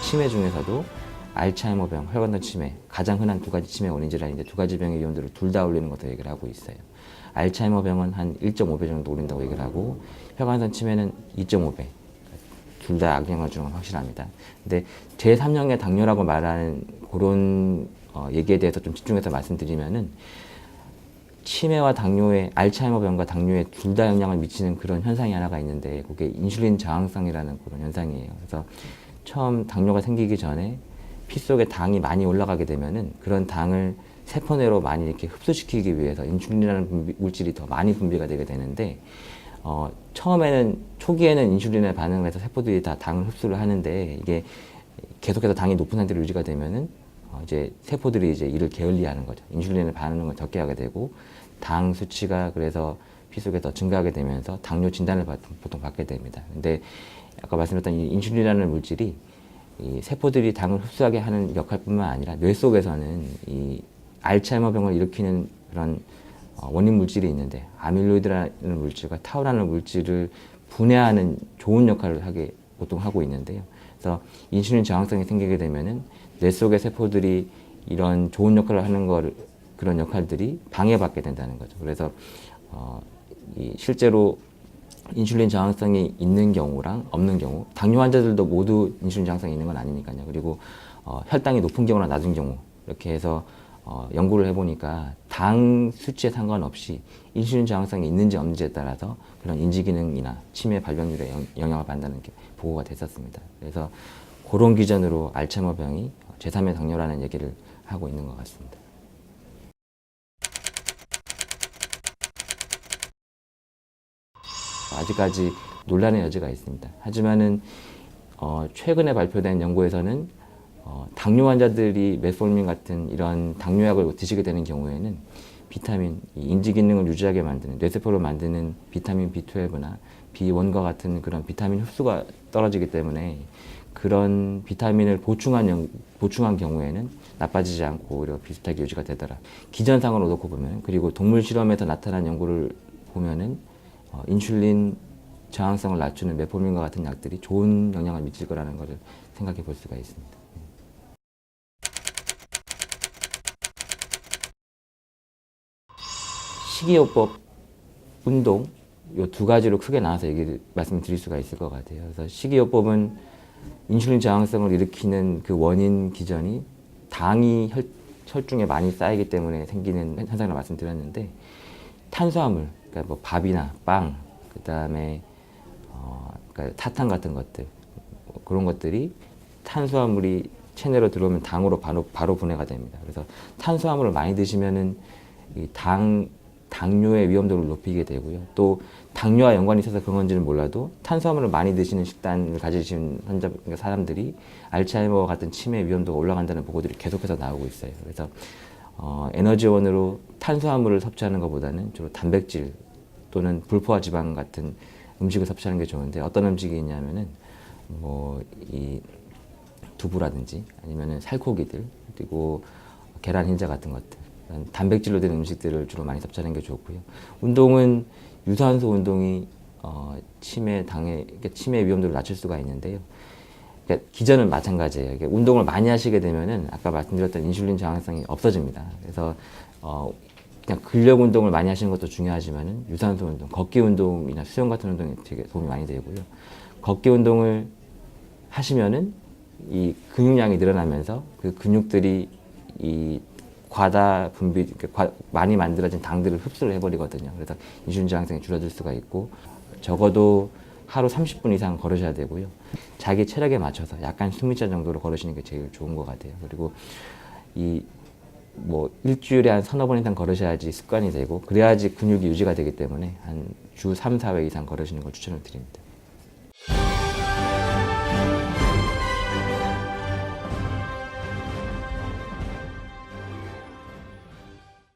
치매 중에서도 알츠하이머병, 혈관성 치매, 가장 흔한 두 가지 치매 원인 질환인데 두 가지 병의 위험도를 둘 다 올리는 것으로 얘기를 하고 있어요. 알츠하이머병은 한 1.5배 정도 올린다고 얘기를 하고 혈관성 치매는 2.5배. 둘 다 악영향을 주는 건 확실합니다. 근데 제3형의 당뇨라고 말하는 그런 얘기에 대해서 좀 집중해서 말씀드리면은 치매와 당뇨에 알츠하이머병과 당뇨에 둘 다 영향을 미치는 그런 현상이 하나가 있는데 그게 인슐린 저항성이라는 그런 현상이에요. 그래서 처음 당뇨가 생기기 전에 피 속에 당이 많이 올라가게 되면은 그런 당을 세포 내로 많이 이렇게 흡수시키기 위해서 인슐린이라는 물질이 더 많이 분비가 되게 되는데 처음에는 초기에는 인슐린에 반응을 해서 세포들이 다 당을 흡수를 하는데 이게 계속해서 당이 높은 상태로 유지가 되면은 이제 세포들이 이제 이를 게을리하는 거죠. 인슐린에 반응을 적게 하게 되고 당 수치가 그래서 피 속에 더 증가하게 되면서 당뇨 진단을 보통 받게 됩니다. 근데 아까 말씀드렸던 이 인슐린이라는 물질이 이 세포들이 당을 흡수하게 하는 역할뿐만 아니라 뇌 속에서는 이 알츠하이머병을 일으키는 그런 원인 물질이 있는데 아밀로이드라는 물질과 타우라는 물질을 분해하는 좋은 역할을 보통 하고 있는데요. 그래서 인슐린 저항성이 생기게 되면은 뇌 속의 세포들이 이런 좋은 역할을 하는 그런 역할들이 방해받게 된다는 거죠. 그래서 실제로 인슐린 저항성이 있는 경우랑 없는 경우, 당뇨 환자들도 모두 인슐린 저항성이 있는 건 아니니까요. 그리고 혈당이 높은 경우나 낮은 경우 이렇게 해서 연구를 해보니까 당 수치에 상관없이 인슐린 저항성이 있는지 없는지에 따라서 그런 인지기능이나 치매 발병률에 영향을 받는다는 게 보고가 됐었습니다. 그래서 그런 기준으로 알츠하이머병이 제3의 당뇨라는 얘기를 하고 있는 것 같습니다. 아직까지 논란의 여지가 있습니다. 하지만은 최근에 발표된 연구에서는 당뇨 환자들이 메트포르민 같은 이런 당뇨약을 드시게 되는 경우에는 비타민, 인지 기능을 유지하게 만드는 뇌세포를 만드는 비타민 B12나 B1과 같은 그런 비타민 흡수가 떨어지기 때문에 그런 비타민을 보충한 경우에는 나빠지지 않고 오히려 비슷하게 유지가 되더라. 기전상으로 놓고 보면 그리고 동물 실험에서 나타난 연구를 보면은 인슐린 저항성을 낮추는 메포르민과 같은 약들이 좋은 영향을 미칠 거라는 것을 생각해 볼 수가 있습니다. 식이요법, 운동 이 두 가지로 크게 나눠서 말씀드릴 수가 있을 것 같아요. 그래서 식이요법은 인슐린 저항성을 일으키는 그 원인 기전이 당이 혈중에 많이 쌓이기 때문에 생기는 현상을 말씀드렸는데 탄수화물, 그러니까 뭐 밥이나 빵, 그 다음에 그러니까 사탕 같은 것들 그런 것들이 탄수화물이 체내로 들어오면 당으로 바로 분해가 됩니다. 그래서 탄수화물을 많이 드시면은 이 당뇨의 위험도를 높이게 되고요. 또 당뇨와 연관이 있어서 그런 건지는 몰라도 탄수화물을 많이 드시는 식단을 가지신 그러니까 사람들이 알츠하이머와 같은 치매 위험도가 올라간다는 보고들이 계속해서 나오고 있어요. 그래서 에너지원으로 탄수화물을 섭취하는 것보다는 주로 단백질 또는 불포화 지방 같은 음식을 섭취하는 게 좋은데 어떤 음식이 있냐면은 뭐 이 두부라든지 아니면은 살코기들 그리고 계란 흰자 같은 것들 단백질로 된 음식들을 주로 많이 섭취하는 게 좋고요. 운동은 유산소 운동이 치매 위험도를 낮출 수가 있는데요. 그러니까 기전은 마찬가지예요. 그러니까 운동을 많이 하시게 되면은 아까 말씀드렸던 인슐린 저항성이 없어집니다. 그래서 그냥 근력 운동을 많이 하시는 것도 중요하지만은 유산소 운동, 걷기 운동이나 수영 같은 운동이 되게 도움이 많이 되고요. 걷기 운동을 하시면은 이 근육량이 늘어나면서 그 근육들이 이 과다 분비, 많이 만들어진 당들을 흡수를 해버리거든요. 그래서 인슐린 저항성이 줄어들 수가 있고 적어도 하루 30분 이상 걸으셔야 되고요. 자기 체력에 맞춰서 약간 숨이 차 정도로 걸으시는 게 제일 좋은 것 같아요. 그리고 뭐 일주일에 한 서너 번 이상 걸으셔야지 습관이 되고 그래야지 근육이 유지가 되기 때문에 한 주 3, 4회 이상 걸으시는 걸 추천을 드립니다.